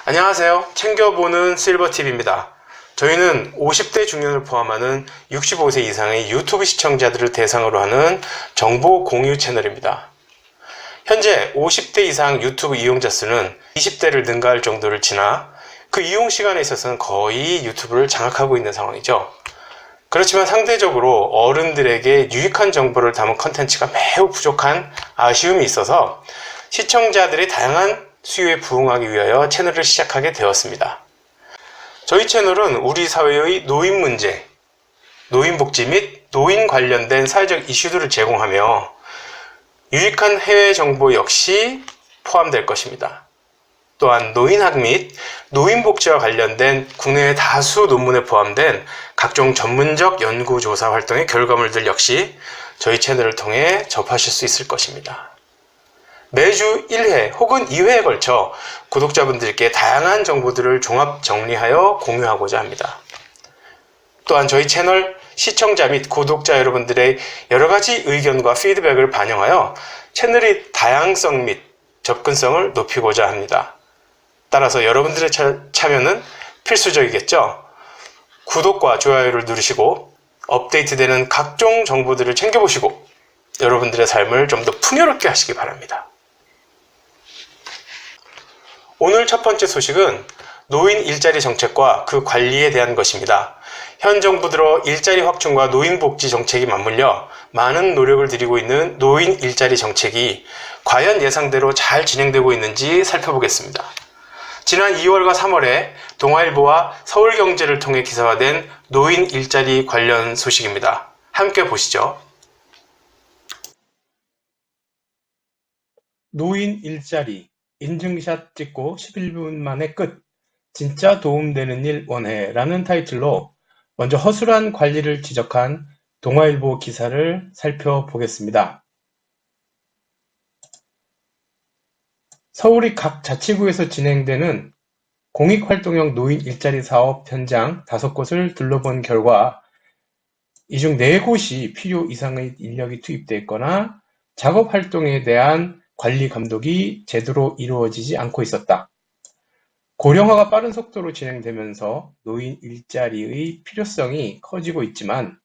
안녕하세요. 챙겨보는 실버TV입니다. 저희는 50대 중년을 포함하는 65세 이상의 유튜브 시청자들을 대상으로 하는 정보 공유 채널입니다. 현재 50대 이상 유튜브 이용자 수는 20대를 능가할 정도를 지나 그 이용 시간에 있어서는 거의 유튜브를 장악하고 있는 상황이죠. 그렇지만 상대적으로 어른들에게 유익한 정보를 담은 컨텐츠가 매우 부족한 아쉬움이 있어서 시청자들의 다양한 수요에 부응하기 위하여 채널을 시작하게 되었습니다. 저희 채널은 우리 사회의 노인 문제, 노인 복지 및 노인 관련된 사회적 이슈들을 제공하며 유익한 해외 정보 역시 포함될 것입니다. 또한 노인학 및 노인 복지와 관련된 국내외 다수 논문에 포함된 각종 전문적 연구조사 활동의 결과물들 역시 저희 채널을 통해 접하실 수 있을 것입니다. 매주 1회 혹은 2회에 걸쳐 구독자분들께 다양한 정보들을 종합 정리하여 공유하고자 합니다. 또한 저희 채널 시청자 및 구독자 여러분들의 여러가지 의견과 피드백을 반영하여 채널의 다양성 및 접근성을 높이고자 합니다. 따라서 여러분들의 참여는 필수적이겠죠? 구독과 좋아요를 누르시고 업데이트되는 각종 정보들을 챙겨보시고 여러분들의 삶을 좀 더 풍요롭게 하시기 바랍니다. 오늘 첫 번째 소식은 노인 일자리 정책과 그 관리에 대한 것입니다. 현 정부 들어 일자리 확충과 노인 복지 정책이 맞물려 많은 노력을 들이고 있는 노인 일자리 정책이 과연 예상대로 잘 진행되고 있는지 살펴보겠습니다. 지난 2월과 3월에 동아일보와 서울경제를 통해 기사화된 노인 일자리 관련 소식입니다. 함께 보시죠. 노인 일자리 인증샷 찍고 11분 만에 끝. 진짜 도움되는 일 원해 라는 타이틀로 먼저 허술한 관리를 지적한 동아일보 기사를 살펴보겠습니다. 서울의 각 자치구에서 진행되는 공익활동형 노인 일자리 사업 현장 5곳을 둘러본 결과 이 중 4곳이 필요 이상의 인력이 투입되어 있거나 작업 활동에 대한 관리 감독이 제대로 이루어지지 않고 있었다. 고령화가 빠른 속도로 진행되면서 노인 일자리의 필요성이 커지고 있지만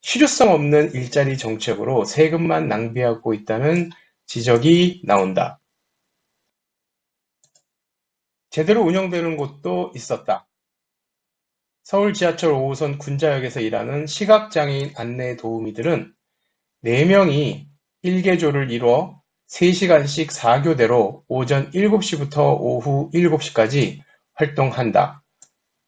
실효성 없는 일자리 정책으로 세금만 낭비하고 있다는 지적이 나온다. 제대로 운영되는 곳도 있었다. 서울 지하철 5호선 군자역에서 일하는 시각장애인 안내 도우미들은 4명이 1개조를 이뤄 3시간씩 4교대로 오전 7시부터 오후 7시까지 활동한다.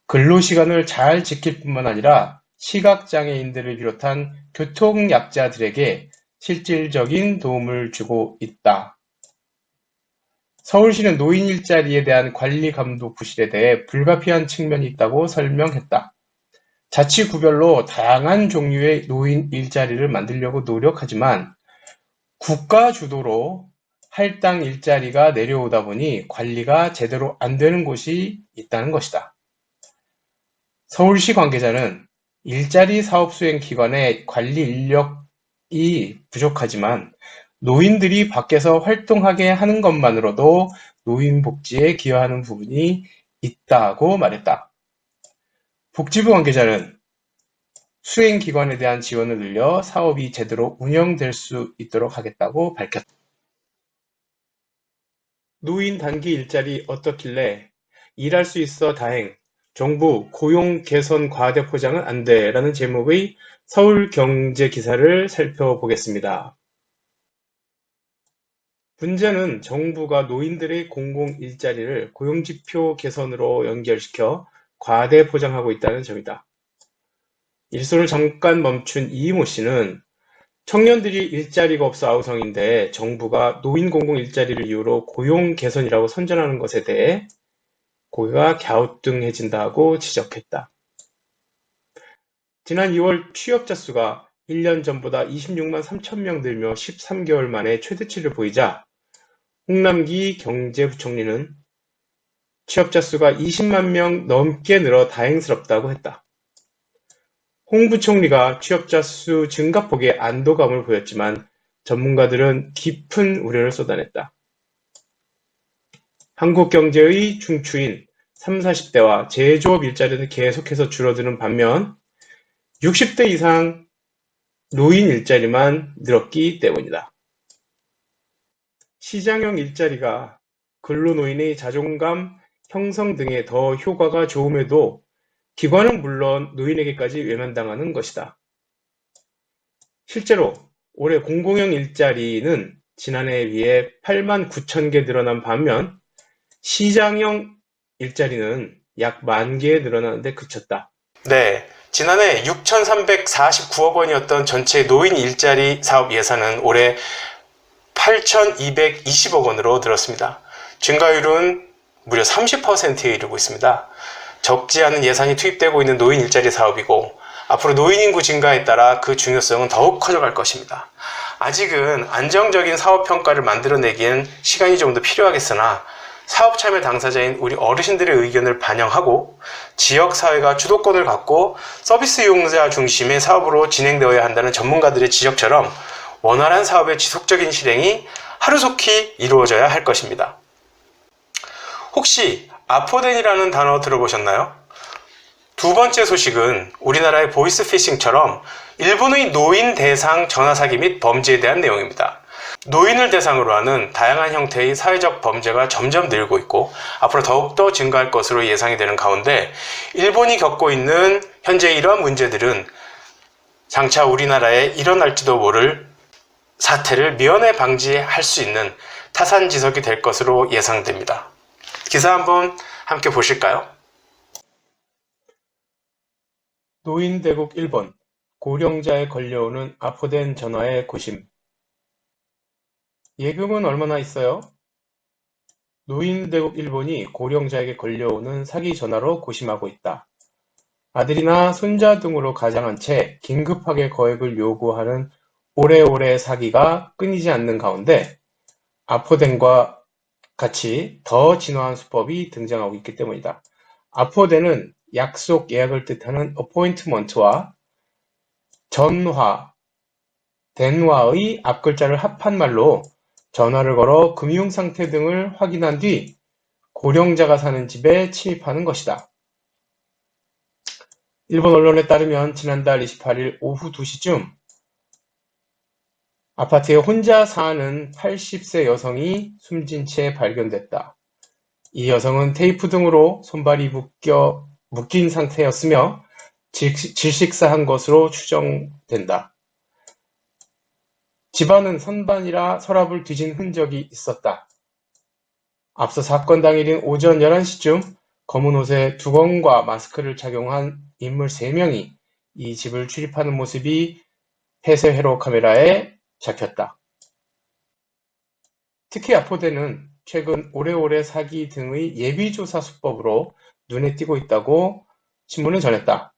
근로시간을 잘 지킬 뿐만 아니라 시각장애인들을 비롯한 교통약자들에게 실질적인 도움을 주고 있다. 서울시는 노인 일자리에 대한 관리 감독 부실에 대해 불가피한 측면이 있다고 설명했다. 자치구별로 다양한 종류의 노인 일자리를 만들려고 노력하지만 국가 주도로 할당 일자리가 내려오다 보니 관리가 제대로 안 되는 곳이 있다는 것이다. 서울시 관계자는 일자리 사업 수행 기관의 관리 인력이 부족하지만 노인들이 밖에서 활동하게 하는 것만으로도 노인 복지에 기여하는 부분이 있다고 말했다. 복지부 관계자는 수행기관에 대한 지원을 늘려 사업이 제대로 운영될 수 있도록 하겠다고 밝혔다. 노인 단기 일자리 어떻길래 일할 수 있어 다행, 정부 고용 개선 과대 포장은 안 돼 라는 제목의 서울경제 기사를 살펴보겠습니다. 문제는 정부가 노인들의 공공 일자리를 고용지표 개선으로 연결시켜 과대 포장하고 있다는 점이다. 일소를 잠깐 멈춘 이모 씨는 청년들이 일자리가 없어 아우성인데 정부가 노인 공공 일자리를 이유로 고용 개선이라고 선전하는 것에 대해 고개가 갸우뚱해진다고 지적했다. 지난 2월 취업자 수가 1년 전보다 26만 3천 명 늘며 13개월 만에 최대치를 보이자 홍남기 경제부총리는 취업자 수가 20만 명 넘게 늘어 다행스럽다고 했다. 홍 부총리가 취업자 수 증가폭에 안도감을 보였지만 전문가들은 깊은 우려를 쏟아냈다. 한국 경제의 중추인 30, 40대와 제조업 일자리는 계속해서 줄어드는 반면 60대 이상 노인 일자리만 늘었기 때문이다. 시장형 일자리가 근로노인의 자존감 형성 등에 더 효과가 좋음에도 기관은 물론 노인에게까지 외면당하는 것이다. 실제로 올해 공공형 일자리는 지난해에 비해 8만 9천 개 늘어난 반면 시장형 일자리는 약 10,000개 늘어나는데 그쳤다. 네, 지난해 6,349억 원이었던 전체 노인 일자리 사업 예산은 올해 8,220억 원으로 늘었습니다. 증가율은 무려 30%에 이르고 있습니다. 적지 않은 예산이 투입되고 있는 노인 일자리 사업이고 앞으로 노인 인구 증가에 따라 그 중요성은 더욱 커져갈 것입니다. 아직은 안정적인 사업 평가를 만들어내기엔 시간이 좀 더 필요하겠으나 사업 참여 당사자인 우리 어르신들의 의견을 반영하고 지역사회가 주도권을 갖고 서비스 이용자 중심의 사업으로 진행되어야 한다는 전문가들의 지적처럼 원활한 사업의 지속적인 실행이 하루속히 이루어져야 할 것입니다. 혹시 아포덴이라는 단어 들어보셨나요? 두 번째 소식은 우리나라의 보이스피싱처럼 일본의 노인 대상 전화사기 및 범죄에 대한 내용입니다. 노인을 대상으로 하는 다양한 형태의 사회적 범죄가 점점 늘고 있고 앞으로 더욱더 증가할 것으로 예상이 되는 가운데 일본이 겪고 있는 현재 이러한 문제들은 장차 우리나라에 일어날지도 모를 사태를 미연에 방지할 수 있는 타산지석이 될 것으로 예상됩니다. 기사 한번 함께 보실까요? 노인 대국 일본, 고령자에 걸려오는 아포덴 전화의 고심. 예금은 얼마나 있어요? 노인 대국 일본이 고령자에게 걸려오는 사기 전화로 고심하고 있다. 아들이나 손자 등으로 가장한 채 긴급하게 거액을 요구하는 오래오래 사기가 끊이지 않는 가운데 아포덴과 같이 더 진화한 수법이 등장하고 있기 때문이다. 아포덴은 약속, 예약을 뜻하는 appointment와 전화,電話의 앞글자를 합한 말로 전화를 걸어 금융상태 등을 확인한 뒤 고령자가 사는 집에 침입하는 것이다. 일본 언론에 따르면 지난달 28일 오후 2시쯤 아파트에 혼자 사는 80세 여성이 숨진 채 발견됐다. 이 여성은 테이프 등으로 손발이 묶인 상태였으며 질식사한 것으로 추정된다. 집안은 선반이라 서랍을 뒤진 흔적이 있었다. 앞서 사건 당일인 오전 11시쯤 검은 옷에 두건과 마스크를 착용한 인물 3명이 이 집을 출입하는 모습이 폐쇄 회로 카메라에 잡혔다. 특히 아포덴은 최근 오래오래 사기 등의 예비조사 수법으로 눈에 띄고 있다고 신문은 전했다.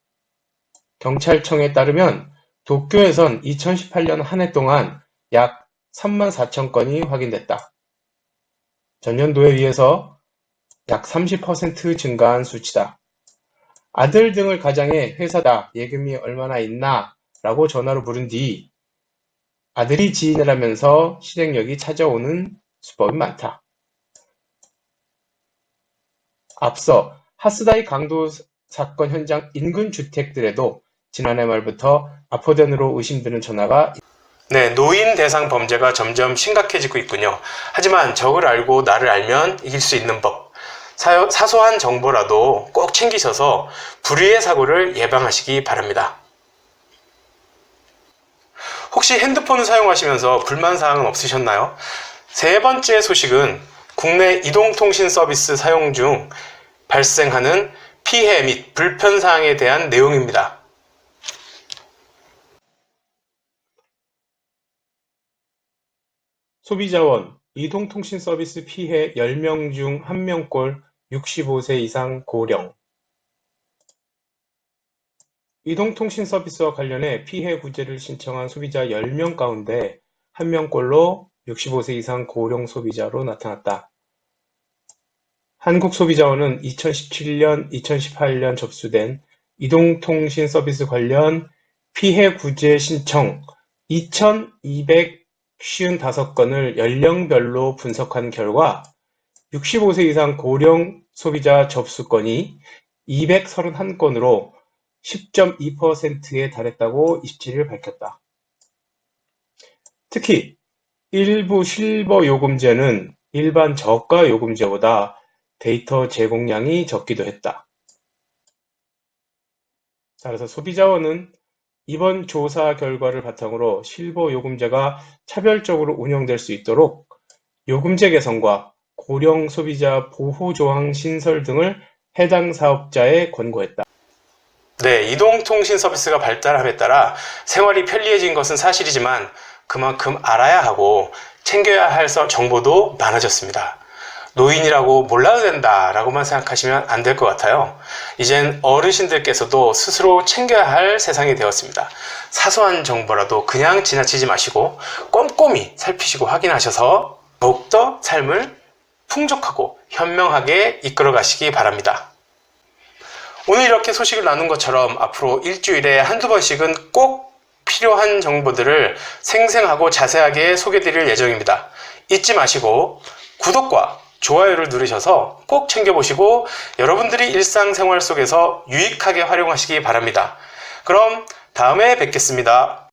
경찰청에 따르면 도쿄에선 2018년 한 해 동안 약 3만 4천 건이 확인됐다. 전년도에 비해서 약 30% 증가한 수치다. 아들 등을 가장해 회사다 예금이 얼마나 있나 라고 전화로 물은 뒤 아들이 지인을 하면서 실행력이 찾아오는 수법이 많다. 앞서 하스다이 강도 사건 현장 인근 주택들에도 지난해 말부터 아포덴으로 의심되는 전화가 네, 노인 대상 범죄가 점점 심각해지고 있군요. 하지만 적을 알고 나를 알면 이길 수 있는 법. 사소한 정보라도 꼭 챙기셔서 불의의 사고를 예방하시기 바랍니다. 혹시 핸드폰을 사용하시면서 불만사항은 없으셨나요? 세 번째 소식은 국내 이동통신 서비스 사용 중 발생하는 피해 및 불편사항에 대한 내용입니다. 소비자원, 이동통신 서비스 피해 10명 중 1명꼴 65세 이상 고령. 이동통신 서비스와 관련해 피해 구제를 신청한 소비자 10명 가운데 1명꼴로 65세 이상 고령 소비자로 나타났다. 한국소비자원은 2017년, 2018년 접수된 이동통신 서비스 관련 피해 구제 신청 2,255건을 연령별로 분석한 결과 65세 이상 고령 소비자 접수건이 231건으로 10.2%에 달했다고 27일 밝혔다. 특히 일부 실버 요금제는 일반 저가 요금제보다 데이터 제공량이 적기도 했다. 따라서 소비자원은 이번 조사 결과를 바탕으로 실버 요금제가 차별적으로 운영될 수 있도록 요금제 개선과 고령 소비자 보호 조항 신설 등을 해당 사업자에 권고했다. 네, 이동통신 서비스가 발달함에 따라 생활이 편리해진 것은 사실이지만 그만큼 알아야 하고 챙겨야 할 정보도 많아졌습니다. 노인이라고 몰라도 된다 라고만 생각하시면 안 될 것 같아요. 이젠 어르신들께서도 스스로 챙겨야 할 세상이 되었습니다. 사소한 정보라도 그냥 지나치지 마시고 꼼꼼히 살피시고 확인하셔서 더욱더 삶을 풍족하고 현명하게 이끌어 가시기 바랍니다. 오늘 이렇게 소식을 나눈 것처럼 앞으로 일주일에 한두 번씩은 꼭 필요한 정보들을 생생하고 자세하게 소개해 드릴 예정입니다. 잊지 마시고 구독과 좋아요를 누르셔서 꼭 챙겨보시고 여러분들이 일상생활 속에서 유익하게 활용하시기 바랍니다. 그럼 다음에 뵙겠습니다.